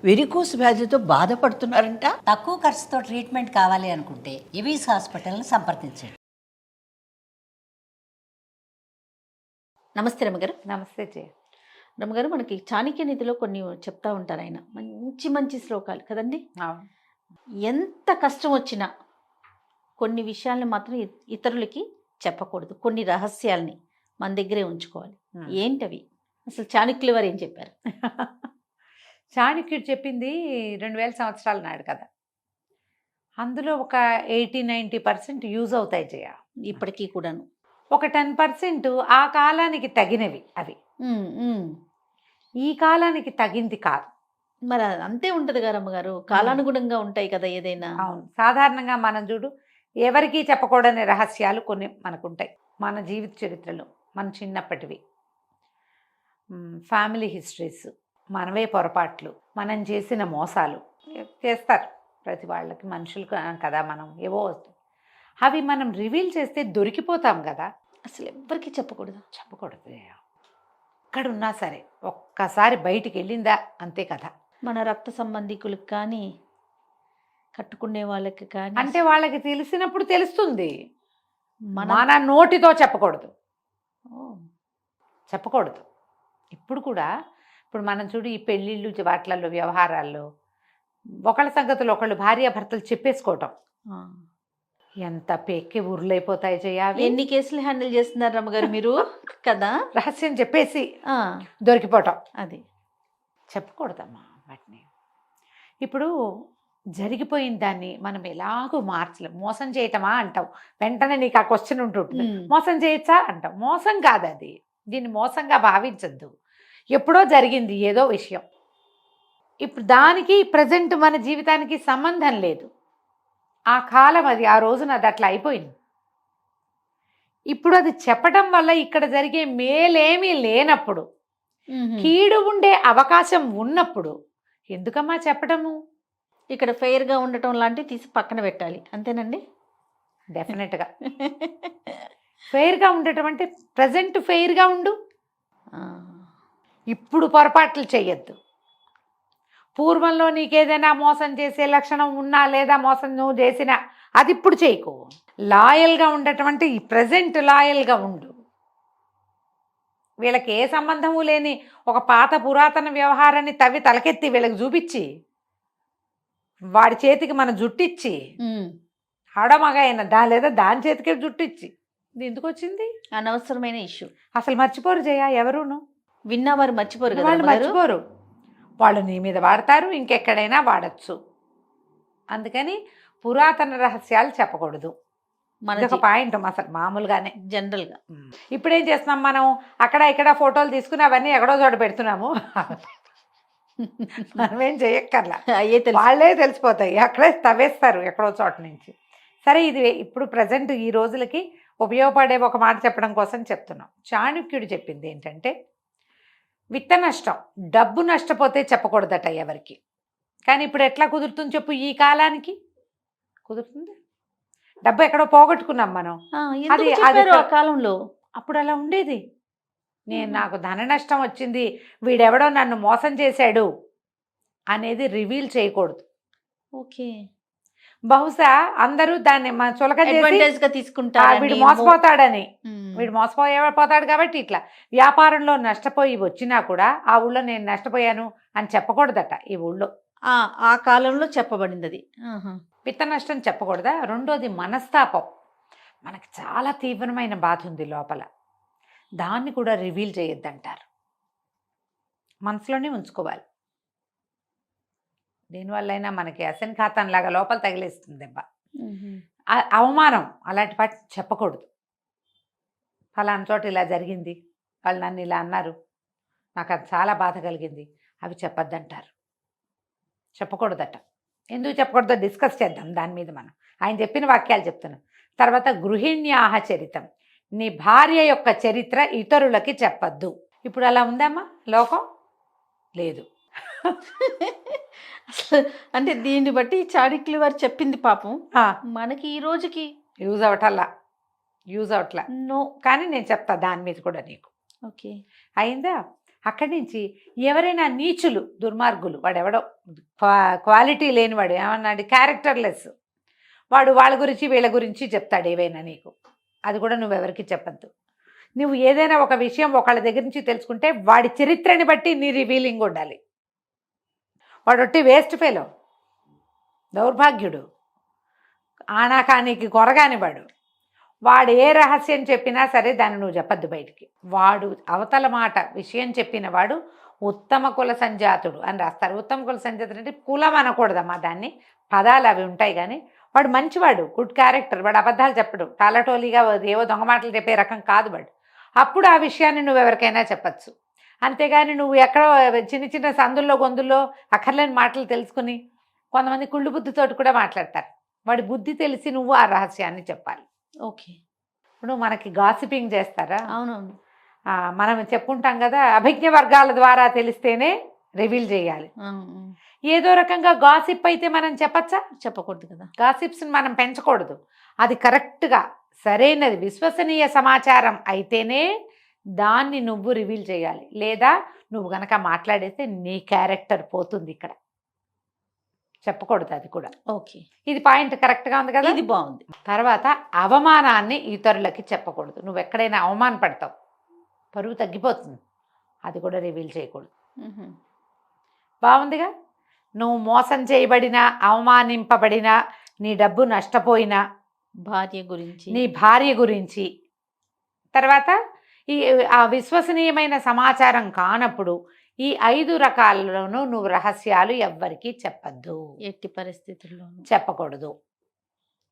Varicose వ్యాధితో బాధపడుతున్నారంట. తక్కువ ఖర్చుతో ట్రీట్మెంట్ కావాలి అనుకుంటే ఎవిస్ హాస్పిటల్ని సంప్రదించండి. నమస్తే రమ్మగారు. నమస్తే జయ. రమ్మగారు, మనకి చాణక్య నీతిలో కొన్ని చెప్తా ఉంటారు ఆయన, మంచి మంచి శ్లోకాలు కదండి. ఎంత కష్టం వచ్చినా కొన్ని విషయాల్ని మాత్రం ఇతరులకి చెప్పకూడదు, కొన్ని రహస్యాల్ని మన దగ్గరే ఉంచుకోవాలి. ఏంటవి అసలు చాణక్యుల వారు ఏం చెప్పారు? చాణక్యుడు చెప్పింది 2000 సంవత్సరాల నాడు కదా, అందులో ఒక 80-90% యూజ్ అవుతాయి జయ. ఇప్పటికీ కూడాను ఒక 10% ఆ కాలానికి తగినవి అవి, ఈ కాలానికి తగింది కాదు. మరి అంతే ఉంటుంది కదా రమ్మగారు, కాలానుగుణంగా ఉంటాయి కదా ఏదైనా. అవును, సాధారణంగా మనం చూడు, ఎవరికీ చెప్పకూడని రహస్యాలు కొన్ని మనకుంటాయి. మన జీవిత చరిత్రలు, మన చిన్నప్పటివి, ఫ్యామిలీ హిస్టరీస్, మనవే పొరపాట్లు, మనం చేసిన మోసాలు చేస్తారు ప్రతి వాళ్ళకి, మనుషులు కదా మనం, ఏవో అవి మనం రివీల్ చేస్తే దొరికిపోతాం కదా. అసలు ఎవ్వరికి చెప్పకూడదు. చెప్పకూడదు, ఎక్కడున్నా సరే ఒక్కసారి బయటికి వెళ్ళిందా అంతే కదా. మన రక్త సంబంధికులకు కానీ కట్టుకునే వాళ్ళకి కానీ, అంటే వాళ్ళకి తెలిసినప్పుడు తెలుస్తుంది, మన నోటితో చెప్పకూడదు. చెప్పకూడదు. ఇప్పుడు కూడా, ఇప్పుడు మనం చూడు, ఈ పెళ్ళిళ్ళు వాటిలలో వ్యవహారాల్లో ఒకళ్ళ సంగతులు ఒకళ్ళు భార్యాభర్తలు చెప్పేసుకోవటం ఎంత పెక్కి ఊర్లైపోతాయి చేయాలి. ఎన్ని కేసులు హ్యాండిల్ చేస్తున్నారు రమ్మగారు మీరు కదా. రహస్యం చెప్పేసి దొరికిపోవటం, అది చెప్పకూడదమ్మా వాటిని. ఇప్పుడు జరిగిపోయిన దాన్ని మనం ఎలాగో మార్చలేం. మోసం చేయటమా అంటావు, వెంటనే నీకు ఆ క్వశ్చన్ ఉంటుంటుంది, మోసం చేయొచ్చా అంటావు. మోసం కాదు అది, దీన్ని మోసంగా భావించద్దు. ఎప్పుడో జరిగింది ఏదో విషయం, ఇప్పుడు దానికి ప్రజెంట్ మన జీవితానికి సంబంధం లేదు. ఆ కాలం అది, ఆ రోజున అది అట్లా అయిపోయింది. ఇప్పుడు అది చెప్పడం వల్ల ఇక్కడ జరిగే మేలేమీ లేనప్పుడు, కీడు ఉండే అవకాశం ఉన్నప్పుడు ఎందుకమ్మా చెప్పడము? ఇక్కడ ఫెయిర్గా ఉండటం లాంటివి తీసి పక్కన పెట్టాలి, అంతేనండి. డెఫినెట్గా ఫెయిర్గా ఉండటం అంటే ప్రజెంట్ ఫెయిర్గా ఉండు, ఇప్పుడు పొరపాట్లు చెయ్యొద్దు. పూర్వంలో నీకేదైనా మోసం చేసే లక్షణం ఉన్నా, లేదా మోసం నువ్వు చేసినా, అది ఇప్పుడు చేయకు. లాయల్గా ఉండటం అంటే ఈ ప్రజెంట్ లాయల్గా ఉండు. వీళ్ళకి ఏ సంబంధము లేని ఒక పాత పురాతన వ్యవహారాన్ని తవ్వి తలకెత్తి వీళ్ళకి చూపించి, వాడి చేతికి మన జుట్టిచ్చి, ఆడమగ అయినా లేదా దాని చేతికి జుట్టిచ్చి, ఇది ఎందుకు వచ్చింది? అనవసరమైన ఇష్యూ. అసలు మర్చిపోరు జయ, ఎవరును విన్నవారు మర్చిపోరు కదా. వాళ్ళు మర్చిపోరు, వాళ్ళు నీ మీద వాడతారు, ఇంకెక్కడైనా వాడచ్చు. అందుకని పురాతన రహస్యాలు చెప్పకూడదు. ఒక పాయింట్ అసలు మామూలుగానే జనరల్గా. ఇప్పుడు ఏం చేస్తున్నాం మనం, అక్కడ ఇక్కడ ఫోటోలు తీసుకుని అవన్నీ ఎక్కడో చోట పెడుతున్నాము. మనమేం చేయక్కర్లా, వాళ్ళే తెలిసిపోతాయి, అక్కడే తవ్వేస్తారు ఎక్కడో చోట నుంచి. సరే, ఇది ఇప్పుడు ప్రజెంట్ ఈ రోజులకి ఉపయోగపడే ఒక మాట చెప్పడం కోసం చెప్తున్నాం. చాణక్యుడు చెప్పింది ఏంటంటే, విత్త నష్టం, డబ్బు నష్టపోతే చెప్పకూడదట ఎవరికి. కానీ ఇప్పుడు ఎట్లా కుదురుతుంది చెప్పు? ఈ కాలానికి కుదురుతుంది. డబ్బు ఎక్కడో పోగొట్టుకున్నాం మనం, అది ఆ కాలంలో. అప్పుడు అలా ఉండేది. నాకు ధన నష్టం వచ్చింది, వీడెవడో నన్ను మోసం చేశాడు అనేది రివీల్ చేయకూడదు. ఓకే, బహుశా అందరూ దాన్ని చులక చేసి తీసుకుంటారు, వీడు మోసపోతాడని. వీడు మోసపోతాడు కాబట్టి ఇట్లా వ్యాపారంలో నష్టపోయి వచ్చినా కూడా ఆ ఊళ్ళో నేను నష్టపోయాను అని చెప్పకూడదట. ఈ ఊళ్ళో ఆ కాలంలో చెప్పబడింది అది. విత్త నష్టం చెప్పకూడదా? రెండోది మనస్తాపం. మనకి చాలా తీవ్రమైన బాధ ఉంది లోపల, దాన్ని కూడా రివీల్ చేయొద్దంటారు. మనసులోనే ఉంచుకోవాలి. దీనివల్లైనా మనకి అసన్ఘాతంలాగా లోపల తగిలేస్తుంది దెబ్బ, అవమానం. అలాంటి పాటి చెప్పకూడదు. ఫలానా చోట ఇలా జరిగింది, వాళ్ళు నన్ను ఇలా అన్నారు, నాకు అది చాలా బాధ కలిగింది, అవి చెప్పొద్దంటారు. చెప్పకూడదట. ఎందుకు చెప్పకూడదో డిస్కస్ చేద్దాం దాని మీద. మనం ఆయన చెప్పిన వాక్యాలు చెప్తున్నాం. తర్వాత గృహిణ్యాహ చరితం, నీ భార్య యొక్క చరిత్ర ఇతరులకి చెప్పద్దు. ఇప్పుడు అలా ఉందమ్మా లోకం? లేదు. అసలు అంటే దీన్ని బట్టి చాణక్యుల వారు చెప్పింది పాపం మనకి ఈ రోజుకి యూజ్ అవట్లా. నో, కానీ నేను చెప్తా దాని మీద కూడా నీకు. ఓకే, అయిందా? అక్కడి నుంచి ఎవరైనా నీచులు, దుర్మార్గులు, వాడెవడో క్వాలిటీ లేనివాడు, ఏమన్నాడు, క్యారెక్టర్లెస్ వాడు, వాళ్ళ గురించి వీళ్ళ గురించి చెప్తాడు ఏవైనా నీకు. అది కూడా నువ్వెవరికి చెప్పద్దు. నువ్వు ఏదైనా ఒక విషయం ఒకళ్ళ దగ్గర నుంచి తెలుసుకుంటే వాడి చరిత్రని బట్టి నీ రివీలింగ్ ఉండాలి. వాడు ఒట్టి వేస్ట్ ఫెలో, దౌర్భాగ్యుడు, ఆనాకానికి కొరగాని వాడు ఏ రహస్యం చెప్పినా సరే దాన్ని నువ్వు చెప్పద్దు బయటికి. వాడు అవతల మాట విషయం చెప్పిన వాడు ఉత్తమ కుల సంజాతుడు అని రాస్తారు. ఉత్తమ కుల సంజాతుడు అంటే కులం అనకూడదమ్మా, దాన్ని పదాలు అవి ఉంటాయి. కానీ వాడు మంచివాడు, గుడ్ క్యారెక్టర్, వాడు అబద్ధాలు చెప్పడు, టాలటోలీగా ఏవో దొంగ మాటలు చెప్పే రకం కాదు వాడు. అప్పుడు ఆ విషయాన్ని నువ్వు ఎవరికైనా చెప్పచ్చు. అంతేగాని నువ్వు ఎక్కడో చిన్న చిన్న సందుల్లో గొంతుల్లో అక్కర్లేని మాటలు తెలుసుకుని, కొంతమంది కుళ్ళు బుద్ధితోటి కూడా మాట్లాడతారు. వాడి బుద్ధి తెలిసి నువ్వు ఆ రహస్యాన్ని చెప్పాలి. ఓకే. ఇప్పుడు మనకి గాసిపింగ్ చేస్తారా? అవునవును. మనం చెప్పుకుంటాం కదా, అభిజ్ఞ వర్గాల ద్వారా తెలిస్తేనే రివీల్ చేయాలి. ఏదో రకంగా గాసిప్ అయితే మనం చెప్పచ్చా? చెప్పకూడదు కదా. గాసిప్స్ని మనం పెంచకూడదు. అది కరెక్ట్గా సరైనది విశ్వసనీయ సమాచారం అయితేనే దాన్ని నువ్వు రివీల్ చేయాలి. లేదా నువ్వు గనక మాట్లాడేస్తే నీ క్యారెక్టర్ పోతుంది. ఇక్కడ చెప్పకూడదు అది కూడా. ఓకే, ఇది పాయింట్ కరెక్ట్గా ఉంది కదా. ఇది బాగుంది. తర్వాత అవమానాన్ని ఇతరులకి చెప్పకూడదు. నువ్వు ఎక్కడైనా అవమాన పడతావు, పరువు తగ్గిపోతుంది, అది కూడా రివీల్ చేయకూడదు. బాగుందిగా. నువ్వు మోసం చేయబడినా, అవమానింపబడినా, నీ డబ్బు నష్టపోయినా, భార్య గురించి, నీ భార్య గురించి, తర్వాత ఆ విశ్వసనీయమైన సమాచారం కానప్పుడు ఈ 5 రకాలలోనూ నువ్వు రహస్యాలు ఎవ్వరికీ చెప్పద్దు, ఎట్టి పరిస్థితుల్లో చెప్పకూడదు.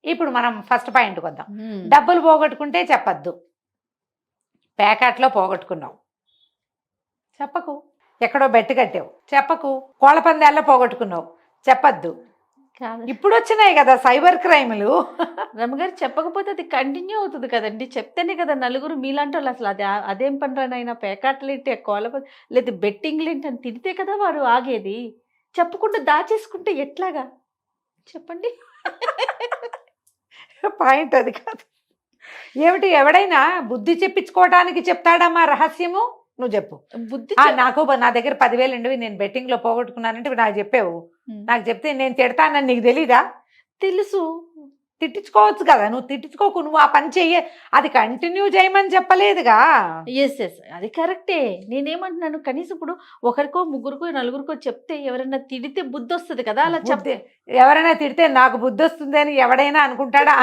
ఇప్పుడు మనం ఫస్ట్ పాయింట్కి వద్దాం. డబ్బులు పోగొట్టుకుంటే చెప్పద్దు. ప్యాకెట్లో పోగొట్టుకున్నావు, చెప్పకు. ఎక్కడో బెట్టు కట్టావు, చెప్పకు. కోళ్ళ పందాల్లో పోగొట్టుకున్నావు, చెప్పద్దు. ఇప్పుడు వచ్చినాయి కదా సైబర్ క్రైములు. రమ్మగారు చెప్పకపోతే అది కంటిన్యూ అవుతుంది కదండి. చెప్తేనే కదా నలుగురు మీలాంటి వాళ్ళు అసలు అదేం పనిరానైనా పేకాటలేంటి, కోళ్ళ లేదా బెట్టింగ్లు ఏంటి అని తిడితే కదా వారు ఆగేది. చెప్పకుండా దాచేసుకుంటే ఎట్లాగా చెప్పండి. పాయింట్ అది కాదు. ఏమిటి, ఎవడైనా బుద్ధి చెప్పించుకోవడానికి చెప్తాడమ్మా రహస్యము? నువ్వు చెప్పు. బుద్ధి నాకు నా దగ్గర 10,000 ఉండేవి, నేను బెట్టింగ్లో పోగొట్టుకున్నానంటే నాకు చెప్పావు. నాకు చెప్తే నేను తిడతానని నీకు తెలీదా? తెలుసు. తిట్టించుకోవచ్చు కదా. నువ్వు తిట్టించుకోకు, నువ్వు ఆ పని చెయ్యి, అది కంటిన్యూ చేయమని చెప్పలేదుగా. ఎస్ అది కరెక్టే. నేనేమంటున్నాను, కనీసం ఇప్పుడు ఒకరికో ముగ్గురికో నలుగురికో చెప్తే ఎవరైనా తిడితే బుద్ధి వస్తుంది కదా. అలా చెప్తే ఎవరైనా తిడితే నాకు బుద్ధి వస్తుంది అని ఎవడైనా అనుకుంటాడా?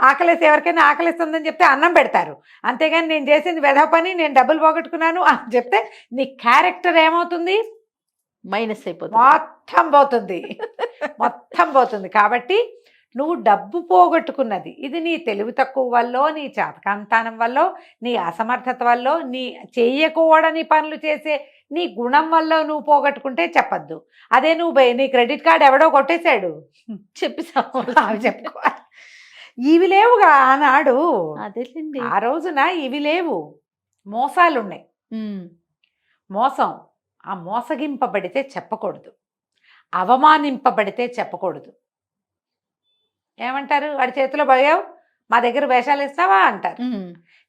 ఆకలేసి ఎవరికైనా ఆకలిస్తుందని చెప్తే అన్నం పెడతారు. అంతేగాని నేను చేసింది వెధవ పని, నేను డబ్బులు పోగొట్టుకున్నాను అని చెప్తే నీ క్యారెక్టర్ ఏమవుతుంది? మైనస్ అయిపోతుంది, మొత్తం పోతుంది, మొత్తం పోతుంది. కాబట్టి నువ్వు డబ్బు పోగొట్టుకున్నది ఇది నీ తెలివి తక్కువ వల్ల, నీ చేతకాంతానం వల్ల, నీ అసమర్థత వల్ల, నీ చెయ్యకూడని పనులు చేసే నీ గుణం వల్ల నువ్వు పోగొట్టుకుంటే చెప్పద్దు. అదే నువ్వు నీ క్రెడిట్ కార్డు ఎవడో కొట్టేశాడు చెప్పి చెప్పుకోవాలి. ఇవి లేవుగా ఆనాడు. అదేలేండి, ఆ రోజున ఇవి లేవు, మోసాలు ఉన్నాయి. మోసం, ఆ మోసగింపబడితే చెప్పకూడదు, అవమానింపబడితే చెప్పకూడదు. ఏమంటారు, వాడి చేతిలో పోయావు, మా దగ్గర వేషాలు ఇస్తావా అంటారు.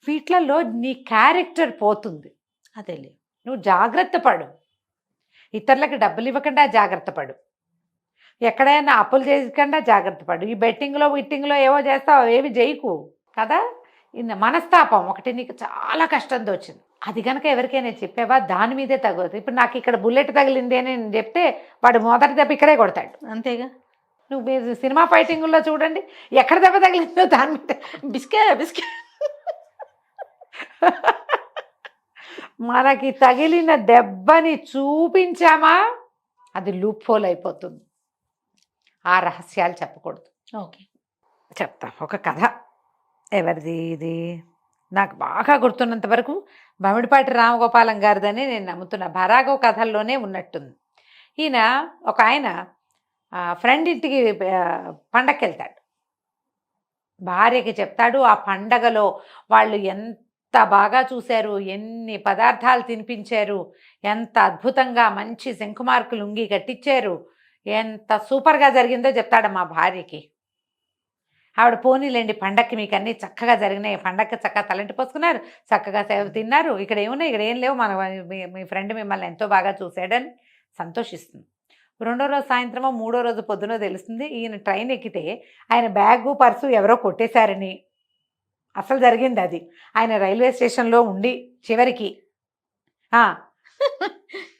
వీటిలలో నీ క్యారెక్టర్ పోతుంది. అదేలే, నువ్వు జాగ్రత్త పడు. ఇతరులకు డబ్బులు ఇవ్వకుండా జాగ్రత్త పడు. ఎక్కడైనా అప్పులు చేయకుండా జాగ్రత్త పడు. ఈ బెట్టింగ్లో విట్టింగ్లో ఏవో చేస్తావు, ఏవి చేయకు కదా. మనస్తాపం ఒకటి నీకు చాలా కష్టంతో వచ్చింది, అది కనుక ఎవరికైనా చెప్పావా దాని మీదే తగ్గుతుంది. ఇప్పుడు నాకు ఇక్కడ బుల్లెట్ తగిలింది అని నేను చెప్తే వాడు మొదటి దెబ్బ ఇక్కడే కొడతాడు. అంతేగా. నువ్వు మీరు సినిమా ఫైటింగుల్లో చూడండి, ఎక్కడ దెబ్బ తగిలిందో దాని మీద బిస్కే. మనకి తగిలిన దెబ్బని చూపించామా అది లూప్ హోల్ అయిపోతుంది. ఆ రహస్యాలు చెప్పకూడదు. ఓకే, చెప్తా ఒక కథ. ఎవరిది ఇది? నాకు బాగా గుర్తున్నంత వరకు బమిడిపాటి రామగోపాలం గారిదని నేను నమ్ముతున్నా. భరాగో కథల్లోనే ఉన్నట్టుంది. ఈయన ఒక ఆయన ఫ్రెండ్ ఇంటికి పండగకి వెళ్తాడు. భార్యకి చెప్తాడు, ఆ పండగలో వాళ్ళు ఎంత బాగా చూశారు, ఎన్ని పదార్థాలు తినిపించారు, ఎంత అద్భుతంగా మంచి శంకుమార్కులు ఉంగి కట్టించారు, ఎంత సూపర్గా జరిగిందో చెప్తాడు మా భార్యకి. ఆవిడ పోనీలేండి పండక్కి మీకు అన్నీ చక్కగా జరిగినాయి, పండక్కి చక్కగా తలంటి పోసుకున్నారు, చక్కగా సేవ తిన్నారు, ఇక్కడ ఏమున్నాయి, ఇక్కడ ఏం లేవు, మన మీ ఫ్రెండ్ మిమ్మల్ని ఎంతో బాగా చూశాడని సంతోషిస్తుంది. రెండో రోజు సాయంత్రమో మూడో రోజు పొద్దునో తెలుస్తుంది ఈయన ట్రైన్ ఎక్కితే ఆయన బ్యాగు పర్సు ఎవరో కొట్టేశారని. అసలు జరిగింది అది. ఆయన రైల్వే స్టేషన్లో ఉండి చివరికి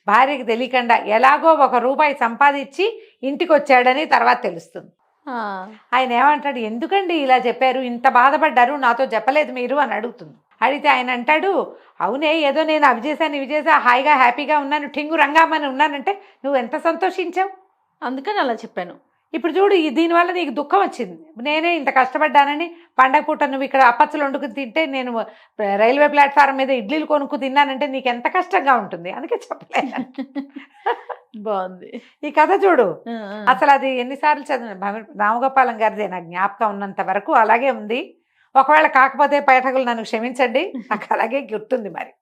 భార్యకి తెలియకుండా ఎలాగో ₹1 సంపాదించి ఇంటికి వచ్చాడని తర్వాత తెలుస్తుంది. ఆయన ఏమంటాడు, ఎందుకండి ఇలా చెప్పారు, ఇంత బాధపడ్డారు, నాతో చెప్పలేదు మీరు అని అడుగుతుంది. అడిగితే ఆయన అంటాడు, అవునే ఏదో నేను అవి చేశాను ఇవి చేసా, హాయిగా హ్యాపీగా ఉన్నాను, ఠింగు రంగామని ఉన్నానంటే నువ్వు ఎంత సంతోషించావు. అందుకని అలా చెప్పాను. ఇప్పుడు చూడు దీనివల్ల నీకు దుఃఖం వచ్చింది. నేనే ఇంత కష్టపడ్డానని పండగ పూట నువ్వు ఇక్కడ అప్పచ్చులు వండుకుని తింటే నేను రైల్వే ప్లాట్ఫారం మీద ఇడ్లీలు కొనుక్కు తిన్నానంటే నీకు ఎంత కష్టంగా ఉంటుంది. అందుకే చెప్పలేదు. బాగుంది ఈ కథ చూడు. అసలు అది ఎన్నిసార్లు చదివిన రామగోపాలం గారిదే నా జ్ఞాపకం ఉన్నంత వరకు అలాగే ఉంది. ఒకవేళ కాకపోతే పైఠకులు నన్ను క్షమించండి, నాకు అలాగే గుర్తుంది. మరి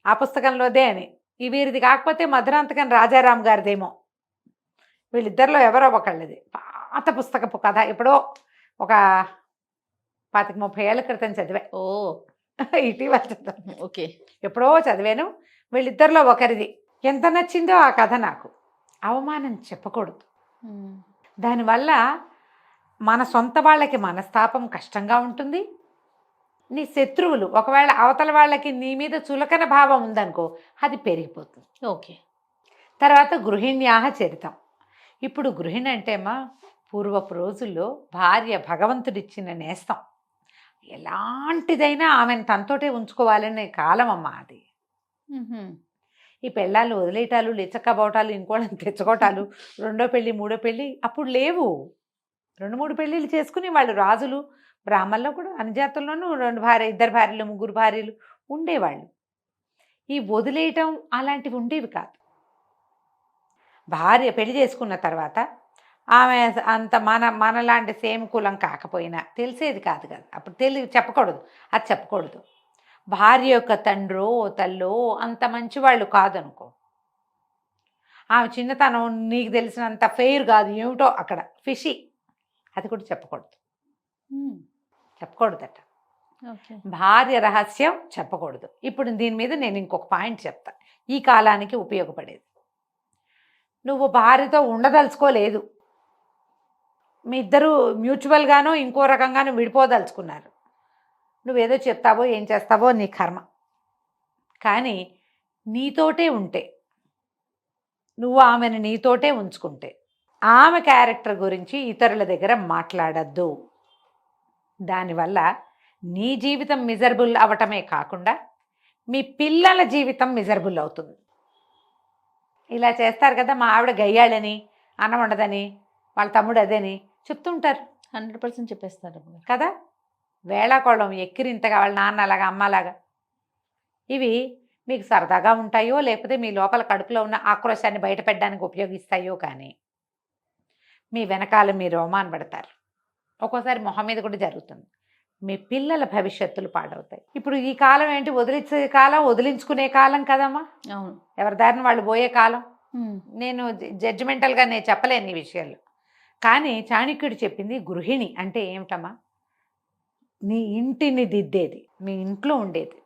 ఆ పుస్తకంలోదే అని. ఈ వీరిది కాకపోతే మధురాంతకం రాజారాం గారిదేమో. వీళ్ళిద్దరిలో ఎవరో ఒకళ్ళది పాత పుస్తకపు కథ. ఎప్పుడో ఒక 25-30 ఏళ్ల క్రితం చదివా. ఇటీవల చదివాను. ఓకే, ఎప్పుడో చదివాను. వీళ్ళిద్దరిలో ఒకరిది. ఎంత నచ్చిందో ఆ కథ నాకు. అవమానం చెప్పకూడదు. దానివల్ల మన సొంత వాళ్ళకి మనస్తాపం కష్టంగా ఉంటుంది. నీ శత్రువులు ఒకవేళ అవతల వాళ్ళకి నీ మీద చులకన భావం ఉందనుకో, అది పెరిగిపోతుంది. ఓకే. తర్వాత గృహిణ్యాహ చరితం. ఇప్పుడు గృహిణి అంటేమా పూర్వపు రోజుల్లో భార్య భగవంతుడిచ్చిన నేస్తం. ఎలాంటిదైనా ఆమెను తనతోటే ఉంచుకోవాలనే కాలం అమ్మా అది. ఈ పెళ్ళాలు వదిలేయటాలు, లేచక్కబోటాలు, ఇంకోళ్ళని తెచ్చుకోవటాలు, రెండో పెళ్ళి మూడో పెళ్ళి అప్పుడు లేవు. 2-3 పెళ్ళిళ్ళు చేసుకుని వాళ్ళు రాజులు, బ్రాహ్మణుల్లో కూడా అన్ని జాతుల్లోనూ 2 భార్య 2 భార్యలు 3 భార్యలు ఉండేవాళ్ళు. ఈ వదిలేయటం అలాంటివి ఉండేవి కాదు. భార్య పెళ్లి చేసుకున్న తర్వాత ఆమె అంత మనలాంటి సేమ్ కులం కాకపోయినా తెలిసేది కాదు కదా. అప్పుడు చెప్పకూడదు, అది చెప్పకూడదు. భార్య యొక్క తండ్రో తల్లో అంత మంచివాళ్ళు కాదనుకో, ఆమె చిన్నతనం నీకు తెలిసినంత ఫెయిర్ కాదు, ఏమిటో అక్కడ ఫిషి, అది కూడా చెప్పకూడదు. చెప్పకూడదట. భార్య రహస్యం చెప్పకూడదు. ఇప్పుడు దీని మీద నేను ఇంకొక పాయింట్ చెప్తా, ఈ కాలానికి ఉపయోగపడేది. నువ్వు భార్యతో ఉండదలుచుకోలేదు, మీ ఇద్దరు మ్యూచువల్గానో ఇంకో రకంగానో విడిపోదలుచుకున్నారు. నువ్వేదో చెప్తావో ఏం చేస్తావో నీ కర్మ. కానీ నీతోటే ఉంటే, నువ్వు ఆమెను నీతోటే ఉంచుకుంటే, ఆమె క్యారెక్టర్ గురించి ఇతరుల దగ్గర మాట్లాడద్దు. దానివల్ల నీ జీవితం మిజరబుల్ అవటమే కాకుండా మీ పిల్లల జీవితం మిజరబుల్ అవుతుంది. ఇలా చేస్తారు కదా, మా ఆవిడ గయ్యాళని, అన్నం ఉండదని, వాళ్ళ తమ్ముడు అదేని చెప్తుంటారు. 100% చెప్పేస్తారు కదా. వేళాకోళం ఎక్కిరింతగా వాళ్ళ నాన్న అలాగా అమ్మలాగా. ఇవి మీకు సరదాగా ఉంటాయో లేకపోతే మీ లోపల కడుపులో ఉన్న ఆక్రోశాన్ని బయటపెట్టడానికి ఉపయోగిస్తాయో కానీ మీ వెనకాల మీరు అవమానపడతారు. ఒక్కోసారి మొహం మీద కూడా జరుగుతుంది. మీ పిల్లల భవిష్యత్తులు పాడవుతాయి. ఇప్పుడు ఈ కాలం ఏంటి, వదిలించే కాలం, వదిలించుకునే కాలం కదమ్మా. అవును, ఎవరి దారిని వాళ్ళు పోయే కాలం. నేను జడ్జిమెంటల్గా నేను చెప్పలేను ఈ విషయాలు. కానీ చాణక్యుడు చెప్పింది గృహిణి అంటే ఏమిటమ్మా, నీ ఇంటిని దిద్దేది, మీ ఇంట్లో ఉండేది,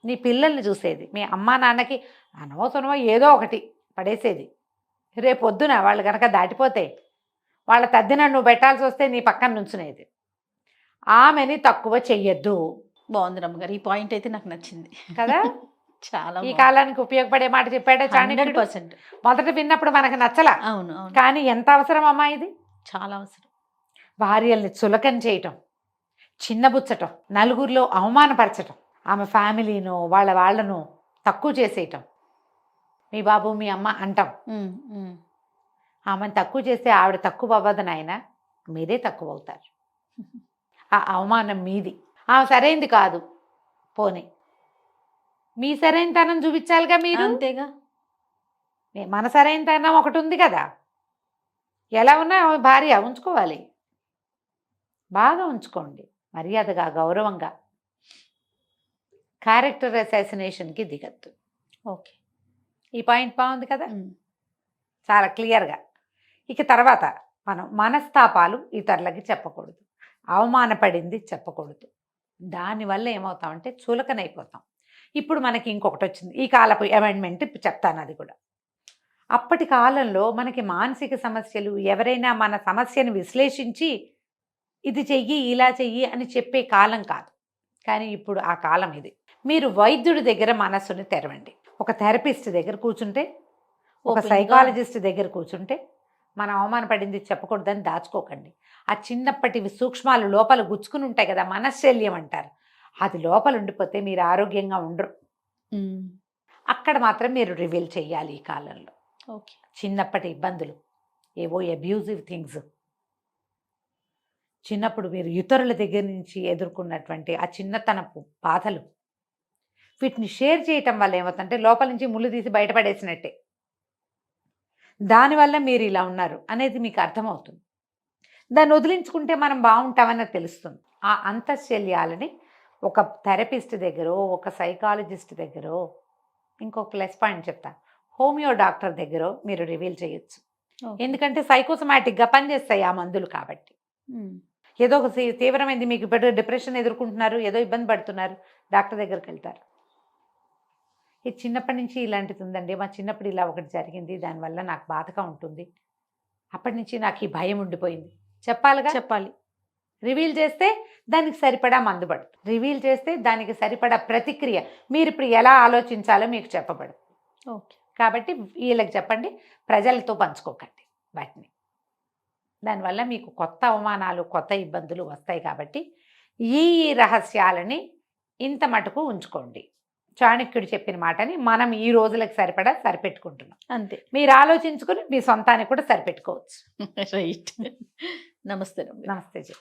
నీ పిల్లల్ని చూసేది, మీ అమ్మా నాన్నకి అనవసరమో ఏదో ఒకటి పడేసేది. రేపొద్దున వాళ్ళు కనుక దాటిపోతే వాళ్ళ తద్దిన నువ్వు పెట్టాల్సి వస్తే నీ పక్కన నుంచునేది. ఆమెని తక్కువ చెయ్యొద్దు. బాగుంది రమ్మగారు, ఈ పాయింట్ అయితే నాకు నచ్చింది కదా. చాలా ఈ కాలానికి ఉపయోగపడే మాట చెప్పాడే చాణక్యుడు. 100%. మొదట విన్నప్పుడు మనకు నచ్చలా. అవును, కానీ ఎంత అవసరం అమ్మా ఇది. చాలా అవసరం. భార్యల్ని చులకన చేయటం, చిన్నబుచ్చటం, నలుగురిలో అవమానపరచటం, ఆమె ఫ్యామిలీను వాళ్ళను తక్కువ చేసేయటం, మీ బాబు మీ అమ్మ అంటాం. ఆమెను తక్కువ చేస్తే ఆవిడ తక్కువ అవ్వదు నాయన, మీరే తక్కువ అవుతారు. ఆ అవమానం మీది. ఆమె సరైంది కాదు, పోనీ మీ సరైనతనం చూపించాలిగా మీరు. అంతేగా, మన సరైనతనం ఒకటి ఉంది కదా. ఎలా ఉన్నా భార్య ఉంచుకోవాలి, బాగా ఉంచుకోండి, మర్యాదగా గౌరవంగా. క్యారెక్టర్ అసాసినేషన్కి దిగద్దు. ఓకే, ఈ పాయింట్ బాగుంది కదా, చాలా క్లియర్గా. ఇక తర్వాత మనం మనస్తాపాలు ఇతరులకి చెప్పకూడదు. అవమానపడింది చెప్పకూడదు. దానివల్ల ఏమవుతామంటే చులకనైపోతాం. ఇప్పుడు మనకి ఇంకొకటి వచ్చింది, ఈ కాలపు అమెండ్మెంట్ చెప్తాను అది కూడా. అప్పటి కాలంలో మనకి మానసిక సమస్యలు, ఎవరైనా మన సమస్యను విశ్లేషించి ఇది చెయ్యి ఇలా చెయ్యి అని చెప్పే కాలం కాదు. కానీ ఇప్పుడు ఆ కాలం ఇది. మీరు వైద్యుడి దగ్గర మనస్సుని తెరవండి. ఒక థెరపిస్ట్ దగ్గర కూర్చుంటే, ఒక సైకాలజిస్ట్ దగ్గర కూర్చుంటే, మనం అవమానపడింది చెప్పకూడదని దాచుకోకండి. ఆ చిన్నప్పటి సూక్ష్మాలు లోపల గుచ్చుకుని ఉంటాయి కదా, మనశ్శల్యం అంటారు, అది లోపల ఉండిపోతే మీరు ఆరోగ్యంగా ఉండరు. అక్కడ మాత్రం మీరు రివీల్ చేయాలి ఈ కాలంలో. ఓకే. చిన్నప్పటి ఇబ్బందులు, ఏవో అబ్యూజివ్ థింగ్స్, చిన్నప్పుడు మీరు ఇతరుల దగ్గర నుంచి ఎదుర్కొన్నటువంటి ఆ చిన్నతనపు బాధలు, వీటిని షేర్ చేయటం వల్ల ఏమవుతుందంటే లోపల నుంచి ముళ్ళు తీసి బయటపడేసినట్టే. దానివల్ల మీరు ఇలా ఉన్నారు అనేది మీకు అర్థమవుతుంది. దాన్ని వదిలించుకుంటే మనం బాగుంటామని తెలుస్తుంది. ఆ అంతఃశల్యాలని ఒక థెరపిస్ట్ దగ్గర, ఒక సైకాలజిస్ట్ దగ్గర, ఇంకో ప్లస్ పాయింట్ చెప్తా, హోమియో డాక్టర్ దగ్గర మీరు రివీల్ చేయొచ్చు. ఎందుకంటే సైకోసమాటిక్గా పనిచేస్తాయి ఆ మందులు కాబట్టి. ఏదో ఒక తీవ్రమైంది, మీకు ఇప్పుడు డిప్రెషన్ ఎదుర్కొంటున్నారు, ఏదో ఇబ్బంది పడుతున్నారు, డాక్టర్ దగ్గరికి వెళ్తారు. ఇది చిన్నప్పటి నుంచి ఇలాంటిది ఉందండి, మా చిన్నప్పుడు ఇలా ఒకటి జరిగింది, దానివల్ల నాకు బాధగా ఉంటుంది, అప్పటి నుంచి నాకు ఈ భయం ఉండిపోయింది, చెప్పాలి. రివీల్ చేస్తే దానికి సరిపడా మందు పడుతుంది. రివీల్ చేస్తే దానికి సరిపడా ప్రతిక్రియ, మీరు ఇప్పుడు ఎలా ఆలోచించాలో మీకు చెప్పబడు. ఓకే. కాబట్టి వీళ్ళకి చెప్పండి, ప్రజలతో పంచుకోకండి వాటిని. దానివల్ల మీకు కొత్త అవమానాలు, కొత్త ఇబ్బందులు వస్తాయి. కాబట్టి ఈ రహస్యాలని ఇంత మటుకు ఉంచుకోండి. చాణక్యుడు చెప్పిన మాటని మనం ఈ రోజులకు సరిపడా సరిపెట్టుకుంటున్నాం. అంతే. మీరు ఆలోచించుకుని మీ సొంతానికి కూడా సరిపెట్టుకోవచ్చు. రైట్. నమస్తే. నమస్తే జీ.